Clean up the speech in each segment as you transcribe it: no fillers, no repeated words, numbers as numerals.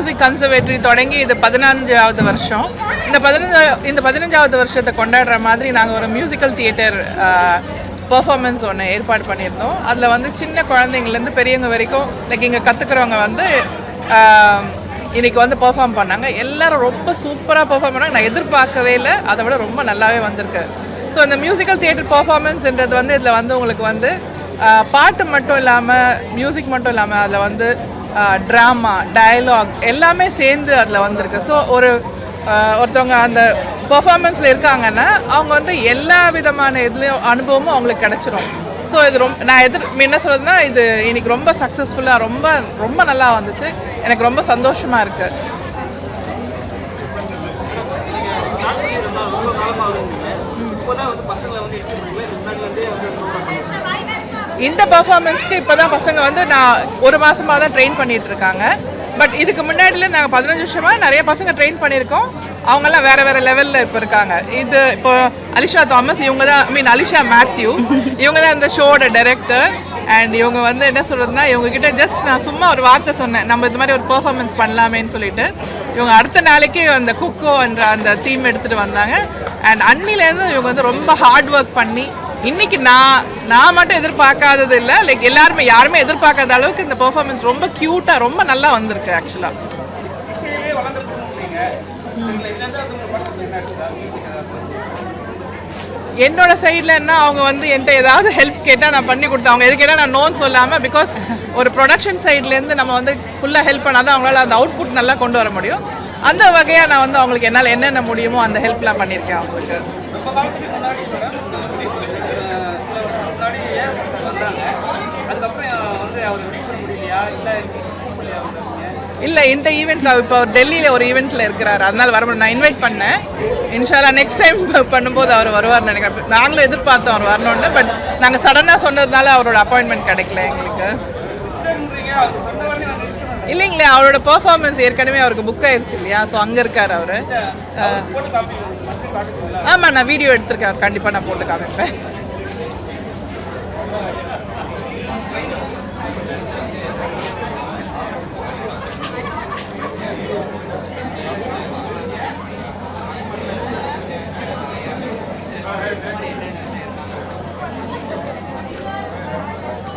Music conservatory தொடங்கி இது 15வது வருஷம். இந்த 15வது வருஷத்தை கொண்டாடுற மாதிரி நாங்கள் ஒரு மியூசிக்கல் தியேட்டர் பெர்ஃபார்மன்ஸ் ஒன்று ஏற்பாடு பண்ணியிருந்தோம். அதில் வந்து சின்ன குழந்தைங்கள்லேருந்து பெரியவங்க வரைக்கும் லைக் இங்கே கற்றுக்கிறவங்க வந்து இன்றைக்கி வந்து பெர்ஃபார்ம் பண்ணாங்க. எல்லோரும் ரொம்ப சூப்பராக பெர்ஃபார்ம் பண்ணாங்க. நான் எதிர்பார்க்கவே இல்லை, அதை விட ரொம்ப நல்லாவே வந்திருக்கு. ஸோ இந்த மியூசிக்கல் தியேட்டர் பெர்ஃபார்மன்ஸ்ன்றது வந்து இதில் வந்து உங்களுக்கு வந்து பாட்டு மட்டும் இல்லாமல் மியூசிக் மட்டும் இல்லாமல் அதில் வந்து ட்ராமா, டயலாக் எல்லாமே சேர்ந்து அதில் வந்திருக்கு. ஸோ ஒருத்தவங்க அந்த பெர்ஃபார்மன்ஸில் இருக்காங்கன்னா அவங்க வந்து எல்லா விதமான இதுலேயும் அனுபவமும் அவங்களுக்கு கிடச்சிரும். ஸோ இது நான் என்ன சொல்கிறதுனா இது இன்றைக்கி ரொம்ப சக்ஸஸ்ஃபுல்லாக ரொம்ப ரொம்ப நல்லா வந்துச்சு. எனக்கு ரொம்ப சந்தோஷமாக இருக்குது. இந்த பர்ஃபார்மன்ஸ்க்கு இப்போ தான் பசங்க வந்து நான் ஒரு மாதமாக தான் ட்ரெயின் பண்ணிகிட்டு இருக்காங்க. பட் இதுக்கு முன்னாடியில் நாங்கள் 15 வருஷமாக நிறைய பசங்க ட்ரெயின் பண்ணியிருக்கோம். அவங்கெல்லாம் வேறு வேறு லெவலில் இப்போ இருக்காங்க. இது இப்போ அலிஷா தாமஸ், இவங்க தான் அலிஷா மேத்யூ, இவங்க தான் இந்த ஷோட டைரக்டர். அண்ட் இவங்க வந்து என்ன சொல்கிறதுனா இவங்ககிட்ட ஜஸ்ட் நான் சும்மா ஒரு வார்த்தை சொன்னேன், நம்ம இது மாதிரி ஒரு பெர்ஃபார்மன்ஸ் பண்ணலாமேன்னு சொல்லிட்டு இவங்க அடுத்த நாளைக்கு அந்த குக்கோ என்ற அந்த தீம் எடுத்துகிட்டு வந்தாங்க. அண்ட் அன்னிலேருந்து இவங்க வந்து ரொம்ப ஹார்ட் ஒர்க் பண்ணி இன்றைக்கி நான் மட்டும் எதிர்பார்க்காதது இல்லை, லைக் யாருமே எதிர்பார்க்காத அளவுக்கு இந்த பெர்ஃபார்மன்ஸ் ரொம்ப க்யூட்டாக ரொம்ப நல்லா வந்திருக்கு. ஆக்சுவலாக என்னோட சைடில் என்ன அவங்க வந்து என்கிட்ட ஏதாவது ஹெல்ப் கேட்டால் நான் பண்ணி கொடுத்தேன். அவங்க எது கேட்டால் நான் நோன்னு சொல்லாமல், பிகாஸ் ஒரு ப்ரொடக்ஷன் சைட்லேருந்து நம்ம வந்து ஃபுல்லாக ஹெல்ப் பண்ணால் தான் அவங்களால அந்த அவுட்புட் நல்லா கொண்டு வர முடியும். அந்த வகையாக நான் வந்து அவங்களுக்கு என்னால் என்னென்ன முடியுமோ அந்த ஹெல்ப்லாம் பண்ணியிருக்கேன் அவங்களுக்கு. இல்லை, இந்த ஈவெண்ட்டில் இப்போ டெல்லியில் ஒரு ஈவெண்ட்டில் இருக்கிறாரு, அதனால் வர நான் இன்வைட் பண்ணேன். இன்ஷால்லா நெக்ஸ்ட் டைம் பண்ணும்போது அவர் வருவார்னு நினைக்கிறேன். நாங்களும் எதிர்பார்த்தோம் அவர் வரணுன்னு, பட் நாங்கள் சடனாக சொன்னதுனால அவரோட அப்பாயின்மெண்ட் கிடைக்கல எங்களுக்கு. இல்லைங்களே, அவரோட பெர்ஃபார்மன்ஸ் ஏற்கனவே அவருக்கு புக் ஆயிடுச்சு இல்லையா, ஸோ அங்கே இருக்கார் அவர். ஆமாம், நான் வீடியோ எடுத்திருக்கேன், அவர் கண்டிப்பாக நான் போட்டு காமிப்பேன்.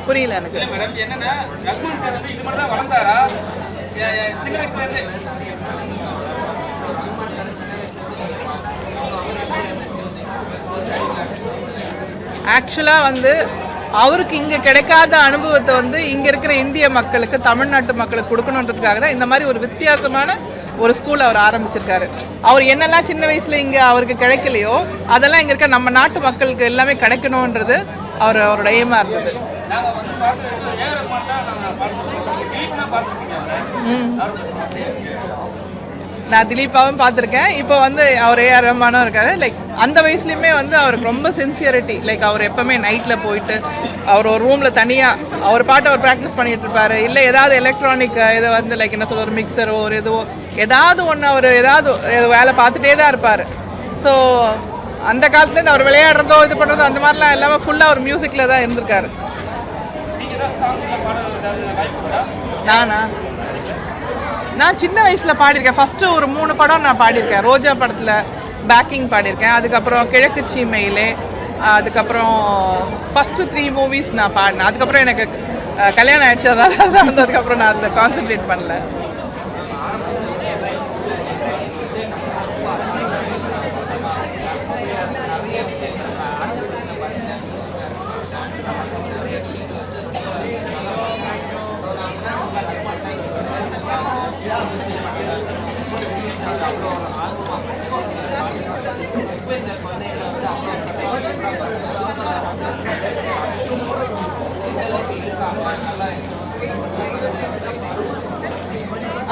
புரியல எனக்கு. ஆக்சுவலாக வந்து அவருக்கு இங்கே கிடைக்காத அனுபவத்தை வந்து இங்கே இருக்கிற இந்திய மக்களுக்கு, தமிழ்நாட்டு மக்களுக்கு கொடுக்கணுன்றதுக்காக தான் இந்த மாதிரி ஒரு வித்தியாசமான ஒரு ஸ்கூல் அவர் ஆரம்பிச்சிருக்காரு. அவர் என்னெல்லாம் சின்ன வயசில் இங்கே அவருக்கு கிடைக்கலையோ அதெல்லாம் இங்கே இருக்க நம்ம நாட்டு மக்களுக்கு எல்லாமே கிடைக்கணுன்றது அவரோட எய்மாக இருந்தது. நான் திலீப்பாவும் பார்த்துருக்கேன். இப்போ வந்து அவர் ஏஆர் ரஹ்மானும் இருக்காரு. லைக் அந்த வயசுலையுமே வந்து அவருக்கு ரொம்ப சின்சியரிட்டி. லைக் அவர் எப்போவுமே நைட்டில் போயிட்டு அவர் ஒரு ரூமில் தனியாக அவர் பாட்டு அவர் ப்ராக்டிஸ் பண்ணிகிட்டு இருப்பார். இல்லை ஏதாவது எலக்ட்ரானிக் இதை வந்து லைக் என்ன சொல்ல ஒரு மிக்சரோ ஒரு இதுவோ ஏதாவது ஒன்று அவர் ஏதாவது வேலை பார்த்துட்டே தான் இருப்பார். ஸோ அந்த காலத்துலேருந்து அவர் விளையாடுறதோ இது பண்ணுறதோ அந்த மாதிரிலாம் இல்லாமல் ஃபுல்லாக அவர் மியூசிக்கில் தான் இருந்திருக்காரு. நான் சின்ன வயசில் பாடியிருக்கேன். ஃபஸ்ட்டு ஒரு 3 படம் நான் பாடியிருக்கேன். ரோஜா படத்தில் பேக்கிங் பாடியிருக்கேன். அதுக்கப்புறம் கிழக்கு சீமையிலே, அதுக்கப்புறம் ஃபஸ்ட்டு 3 மூவிஸ் நான் பாடினேன். அதுக்கப்புறம் எனக்கு கல்யாணம் ஆகிடுச்சு, அதான் வந்ததுக்கப்புறம் நான் அதில் கான்சன்ட்ரேட் பண்ணல.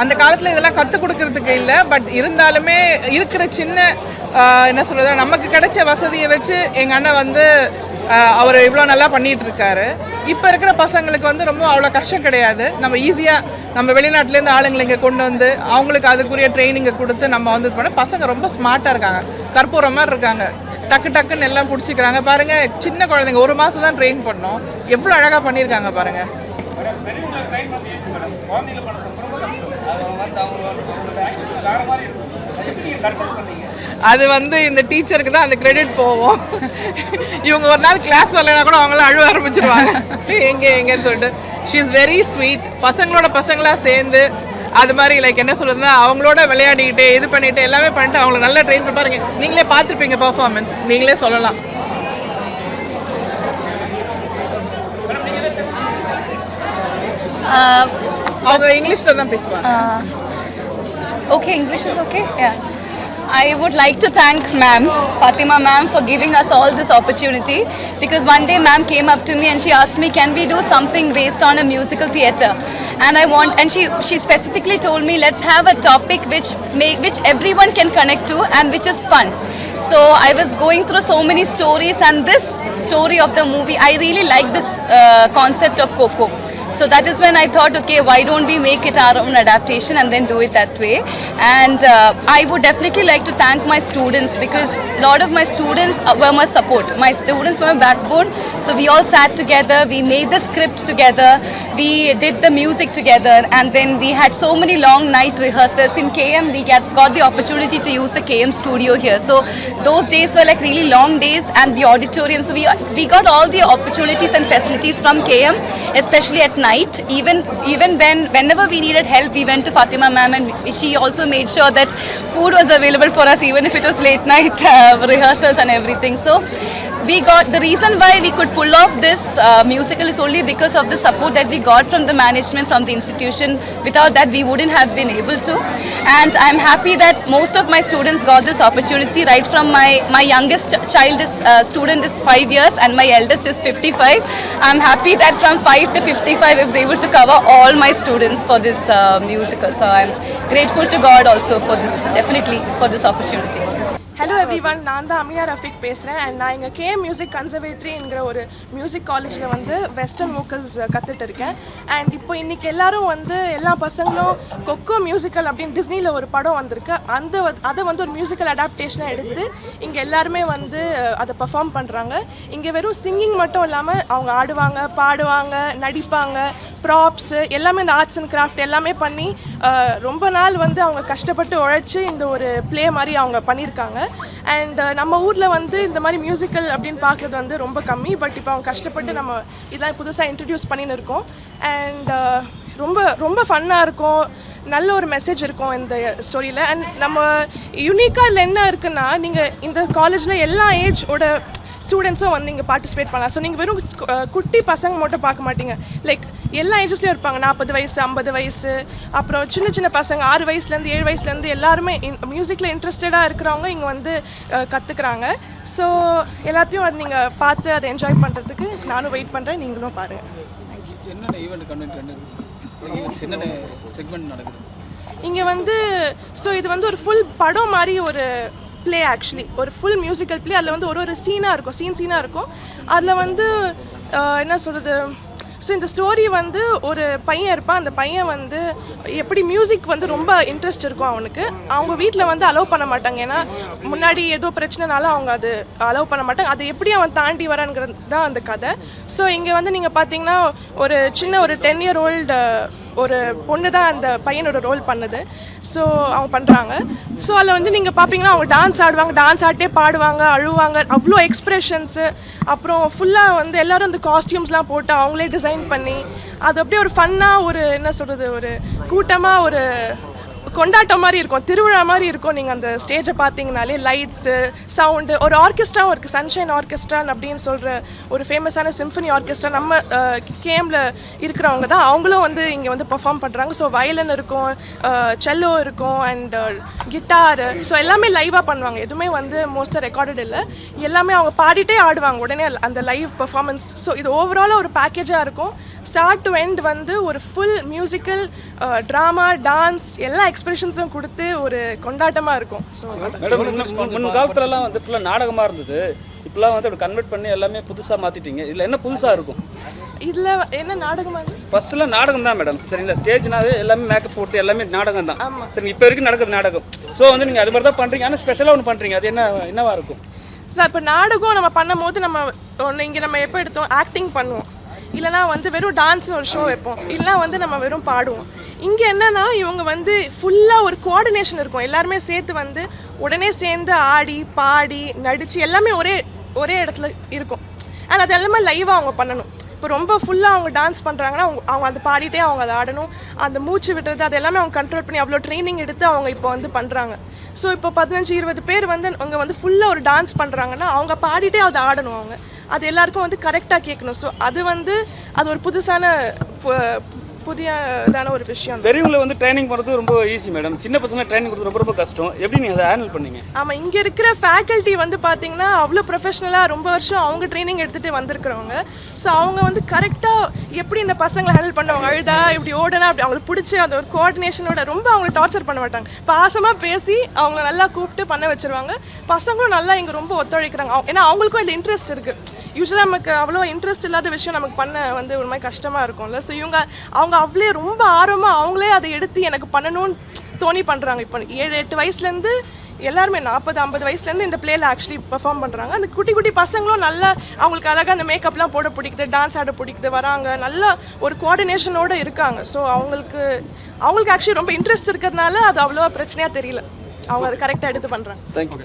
அந்த காலத்தில் இதெல்லாம் கற்றுக் கொடுக்கறதுக்கு இல்லை, பட் இருந்தாலுமே இருக்கிற சின்ன என்ன சொல்கிறது நமக்கு கிடைச்ச வசதியை வச்சு எங்கள் அண்ணன் வந்து அவர் இவ்வளோ நல்லா பண்ணிகிட்ருக்காரு. இப்போ இருக்கிற பசங்களுக்கு வந்து ரொம்ப அவ்வளோ கஷ்டம் கிடையாது. நம்ம ஈஸியாக நம்ம வெளிநாட்டிலேருந்து ஆளுங்களை இங்கே கொண்டு வந்து அவங்களுக்கு அதுக்குரிய ட்ரைனிங்கை கொடுத்து நம்ம வந்து பண்ண பசங்க ரொம்ப ஸ்மார்ட்டாக இருக்காங்க, கற்பூரம் மாதிரி இருக்காங்க. டக்கு டக்குன்னு எல்லாம் பிடிச்சிக்கிறாங்க. பாருங்கள், சின்ன குழந்தைங்க 1 மாதம் தான் ட்ரெயின் பண்ணோம், எவ்வளோ அழகாக பண்ணியிருக்காங்க பாருங்கள். அது வந்து இந்த டீச்சருக்கு தான் அந்த கிரெடிட் போவோம். இவங்க ஒரு நாள் கிளாஸ் வரலைன்னா கூட அவங்களாம் அழுவ ஆரம்பிச்சிருவாங்க எங்கேன்னு சொல்லிட்டு. She is very sweet. பசங்களோட பசங்களாக சேர்ந்து அது மாதிரி லைக் என்ன சொல்றதுன்னா அவங்களோட விளையாடிக்கிட்டு இது பண்ணிட்டு எல்லாமே பண்ணிட்டு அவங்களை நல்லா ட்ரெயின் பண்ணி பாருங்க. நீங்களே பார்த்துருப்பீங்க பர்ஃபார்மன்ஸ், நீங்களே சொல்லலாம். அவங்க இங்கிலீஷ்ல தான் பேசுவாங்க. Okay, English is okay? Yeah. I would like to thank ma'am, Fatima ma'am, for giving us all this opportunity, because one day ma'am came up to me and she asked me, can we do something based on a musical theatre? And she specifically told me, let's have a topic which everyone can connect to and which is fun. So I was going through so many stories, and this story of the movie, I really like this concept of Coco. So that is when I thought, okay, why don't we make it our own adaptation and then do it that way. And I would definitely like to thank my students, because a lot of my students were my support. My students were my backbone. So we all sat together, we made the script together, we did the music together, and then we had so many long night rehearsals. In KM, we got the opportunity to use the KM studio here. So those days were like really long days, and the auditorium. So we got all the opportunities and facilities from KM, especially at night. Even whenever we needed help, we went to Fatima ma'am, and she also made sure that food was available for us, even if it was late night rehearsals and everything. So the reason why we could pull off this musical is only because of the support that we got from the management, from the institution. Without that, we wouldn't have been able to. And I'm happy that most of my students got this opportunity. Right from my youngest student is 5 years, and my eldest is 55. I'm happy that from 5 to 55 I was able to cover all my students for this musical. So I'm grateful to God also for this, definitely for this opportunity. Hello everyone, நான் தான் அமியா ரஃபிக் பேசுகிறேன். And நான் இங்கே KM music கன்சர்வேட்டரிங்கிற ஒரு music காலேஜில் வந்து western vocals கற்றுட்டு இருக்கேன். அண்ட் இப்போ இன்றைக்கி எல்லோரும் வந்து எல்லா பசங்களும் கொக்கோ மியூசிக்கல் அப்படின்னு டிஸ்னியில் ஒரு படம் வந்திருக்கு, அதை வந்து ஒரு மியூசிக்கல் அடாப்டேஷனாக எடுத்து இங்கே எல்லாருமே வந்து அதை பர்ஃபார்ம் பண்ணுறாங்க. இங்கே வெறும் சிங்கிங் மட்டும் இல்லாமல் அவங்க ஆடுவாங்க, பாடுவாங்க, நடிப்பாங்க, ப்ராப்ஸு எல்லாமே இந்த ஆர்ட்ஸ் அண்ட் கிராஃப்ட் எல்லாமே பண்ணி ரொம்ப நாள் வந்து அவங்க கஷ்டப்பட்டு உழைச்சி இந்த ஒரு ப்ளே மாதிரி அவங்க பண்ணியிருக்காங்க. அண்ட் நம்ம ஊரில் வந்து இந்த மாதிரி மியூசிக்கல் அப்படின்னு பார்க்குறது வந்து ரொம்ப கம்மி. பட் இப்போ அவங்க கஷ்டப்பட்டு நம்ம இதெல்லாம் புதுசாக இன்ட்ரடியூஸ் பண்ணின்னு இருக்கோம். அண்ட் ரொம்ப ரொம்ப ஃபன்னாக இருக்கும், நல்ல ஒரு மெசேஜ் இருக்கும் இந்த ஸ்டோரியில். அண்ட் நம்ம யூனிக்காக இதில் என்ன இருக்குன்னா, நீங்கள் இந்த காலேஜில் எல்லா ஏஜோட ஸ்டூடெண்ட்ஸும் வந்து இங்கே பார்ட்டிசிபேட் பண்ணலாம். ஸோ நீங்கள் வெறும் குட்டி பசங்க மட்டும் பார்க்க மாட்டீங்க, லைக் எல்லா ஏஜஸ்லேயும் இருப்பாங்க. 40 வயசு, 50 வயசு, அப்புறம் சின்ன சின்ன பசங்க 6 வயசுலேருந்து 7 வயசுலேருந்து எல்லாருமே மியூசிக்கில் இன்ட்ரெஸ்டடாக இருக்கிறவங்க இங்கே வந்து கற்றுக்குறாங்க. ஸோ எல்லாத்தையும் அது நீங்கள் பார்த்து அதை என்ஜாய் பண்ணுறதுக்கு நானும் வெயிட் பண்ணுறேன், நீங்களும் பாருங்கள். இங்கே வந்து ஸோ இது வந்து ஒரு ஃபுல் படம் மாதிரி ஒரு ப்ளே, ஆக்சுவலி ஒரு ஃபுல் மியூசிக்கல் ப்ளே. அதில் வந்து ஒரு சீனாக இருக்கும், சீனாக இருக்கும். அதில் வந்து என்ன சொல்கிறது, ஸோ இந்த ஸ்டோரி வந்து ஒரு பையன் இருப்பான். அந்த பையன் வந்து எப்படி மியூசிக் வந்து ரொம்ப இன்ட்ரெஸ்ட் இருக்கும் அவனுக்கு. அவங்க வீட்டில் வந்து அலோவ் பண்ண மாட்டாங்க, ஏன்னா முன்னாடி ஏதோ பிரச்சனைனால அவங்க அது அலோவ் பண்ண மாட்டாங்க. அது எப்படி அவன் தாண்டி வரான்ங்கிறது தான் அந்த கதை. ஸோ இங்கே வந்து நீங்கள் பார்த்தீங்கன்னா ஒரு சின்ன ஒரு 10 year old ஒரு பொண்ணு தான் அந்த பையனோட ரோல் பண்ணுது. ஸோ அவங்க பண்ணுறாங்க. ஸோ அதில் வந்து நீங்கள் பார்ப்பீங்கன்னா அவங்க டான்ஸ் ஆடுவாங்க, டான்ஸ் ஆடிட்டே பாடுவாங்க, அழுவாங்க, அவ்வளோ எக்ஸ்ப்ரெஷன்ஸு. அப்புறம் ஃபுல்லாக வந்து எல்லோரும் அந்த காஸ்டியூம்ஸ்லாம் போட்டு அவங்களே டிசைன் பண்ணி அது அப்படியே ஒரு ஃபன்னாக ஒரு என்ன சொல்கிறது, ஒரு கூட்டமாக ஒரு கொண்டாட்டம் மாதிரி இருக்கும், திருவிழா மாதிரி இருக்கும். நீங்கள் அந்த ஸ்டேஜை பார்த்தீங்கனாலே லைட்ஸு, சவுண்டு, ஒரு ஆர்கெஸ்ட்ராவும் இருக்குது, சன்ஷைன் ஆர்கெஸ்ட்ரான் அப்படின்னு சொல்கிற ஒரு ஃபேமஸான சிம்ஃபனி ஆர்கெஸ்ட்ரா நம்ம கேஎம்ல இருக்கிறவங்க தான். அவங்களும் வந்து இங்கே வந்து பெர்ஃபார்ம் பண்ணுறாங்க. ஸோ வயலின் இருக்கும், செல்லோ இருக்கும், அண்ட் கிட்டாரு, ஸோ எல்லாமே லைவாக பண்ணுவாங்க. எதுவுமே வந்து மோஸ்ட்டாக ரெக்கார்டட் இல்லை, எல்லாமே அவங்க பாடிட்டே ஆடுவாங்க உடனே அந்த லைவ் பெர்ஃபார்மன்ஸ். ஸோ இது ஓவராலாக ஒரு பேக்கேஜாக இருக்கும். ஸ்டார்ட் டு எண்ட் வந்து ஒரு ஃபுல் மியூசிக்கல், ட்ராமா, டான்ஸ் எல்லா எக்ஸ்பிரஷன்ஸும் கொடுத்து ஒரு கொண்டாட்டமாக இருக்கும். ஸோ முன் காலத்துலலாம் வந்து ஃபுல்லாக நாடகமாக இருந்தது, இப்போலாம் வந்து அப்படி கன்வெர்ட் பண்ணி எல்லாமே புதுசாக மாற்றிட்டீங்க. இதில் என்ன புதுசாக இருக்கும்? இதில் என்ன நாடகமாக? ஃபர்ஸ்ட்லாம் நாடகம் தான் மேடம், சரிங்களா? ஸ்டேஜ்னாவே எல்லாமே மேக்கப் போட்டு எல்லாமே நாடகம் தான். சரி, இப்போ வரைக்கும் நடக்குது நாடகம். ஸோ வந்து நீங்கள் அது மாதிரி தான் பண்ணுறீங்க, ஆனால் ஸ்பெஷலாக ஒன்று பண்ணுறீங்க. அது என்னவா இருக்கும் சார்? இப்போ நாடகம் நம்ம பண்ணும் போது நம்ம இங்கே நம்ம எப்போ எடுத்தோம், ஆக்டிங் பண்ணுவோம். இல்லைனா வந்து வெறும் டான்ஸ் ஒரு ஷோ வைப்போம், இல்லைனா வந்து நம்ம வெறும் பாடுவோம். இங்கே என்னன்னா இவங்க வந்து ஃபுல்லாக ஒரு கோஆர்டினேஷன் இருக்கும், எல்லாருமே சேர்த்து வந்து உடனே சேர்ந்து ஆடி பாடி நடித்து எல்லாமே ஒரே இடத்துல இருக்கும். அண்ட் அது எல்லாமே லைவாக அவங்க பண்ணணும். இப்போ ரொம்ப ஃபுல்லாக அவங்க டான்ஸ் பண்ணுறாங்கன்னா அவங்க அந்த பாடிட்டே அவங்க அதை ஆடணும், அந்த மூச்சு விடுறது அது எல்லாமே அவங்க கண்ட்ரோல் பண்ணி அவ்வளோ ட்ரைனிங் எடுத்து அவங்க இப்போ வந்து பண்ணுறாங்க. ஸோ இப்போ 15-20 பேர் வந்து அவங்க வந்து ஃபுல்லாக ஒரு டான்ஸ் பண்ணுறாங்கன்னா அவங்க பாடிட்டே அதை ஆடணும், அவங்க அது எல்லாருக்கும் வந்து கரெக்டாக கேட்கணும். ஸோ அது ஒரு புதியதான ஒரு விஷயம். பெரியவங்களை வந்து ட்ரைனிங் பண்ணுறது ரொம்ப ஈஸி மேடம், சின்ன பசங்களை ட்ரைனிங் கொடுத்து ரொம்ப கஷ்டம். எப்படி நீங்கள் அதை ஹேண்டில் பண்ணீங்க? ஆமாம், இங்கே இருக்கிற ஃபேக்கல்ட்டி வந்து பார்த்தீங்கன்னா அவ்வளோ ப்ரொஃபஷ்னலாக ரொம்ப வருஷம் அவங்க ட்ரைனிங் எடுத்துகிட்டு வந்திருக்கிறவங்க. ஸோ அவங்க வந்து கரெக்டாக எப்படி இந்த பசங்களை ஹேண்டில் பண்ணுவாங்க, அழுதா இப்படி ஓடனா அப்படி அவங்களுக்கு பிடிச்சி அந்த ஒரு கோஆர்டினேஷனோட ரொம்ப அவங்களை டார்ச்சர் பண்ண மாட்டாங்க, பாசமாக பேசி அவங்கள நல்லா கூப்பிட்டு பண்ண வச்சுருவாங்க. பசங்களும் நல்லா இங்கே ரொம்ப ஒத்துழைக்கிறாங்க, ஏன்னா அவங்களுக்கும் இதில் இன்ட்ரெஸ்ட் இருக்குது. யூஸ்வலாக நமக்கு அவ்வளோ இன்ட்ரெஸ்ட் இல்லாத விஷயம் நமக்கு பண்ண வந்து ஒரு மாதிரி கஷ்டமாக இருக்கும்ல. ஸோ அவங்க அவளே ரொம்ப ஆர்வமாக அவங்களே அதை எடுத்து எனக்கு பண்ணணும்னு தோணி பண்ணுறாங்க. இப்போ 7-8 வயசுலேருந்து எல்லாருமே 40-50 வயசுலேருந்து இந்த பிளேயில் ஆக்சுவலி பெர்ஃபார்ம் பண்ணுறாங்க. அந்த குட்டி குட்டி பசங்களும் நல்லா அவங்களுக்கு அழகாக அந்த மேக்கப்லாம் போட பிடிக்குது, டான்ஸ் ஆட பிடிக்குது, வராங்க, நல்லா ஒரு கோஆர்டினேஷனோடு இருக்காங்க. ஸோ அவங்களுக்கு ஆக்சுவலி ரொம்ப இன்ட்ரெஸ்ட் இருக்கிறதுனால அது அவ்வளோவா பிரச்சனையாக தெரியல, அவங்க அதை கரெக்டாக எடுத்து பண்ணுறாங்க. தேங்க்யூ.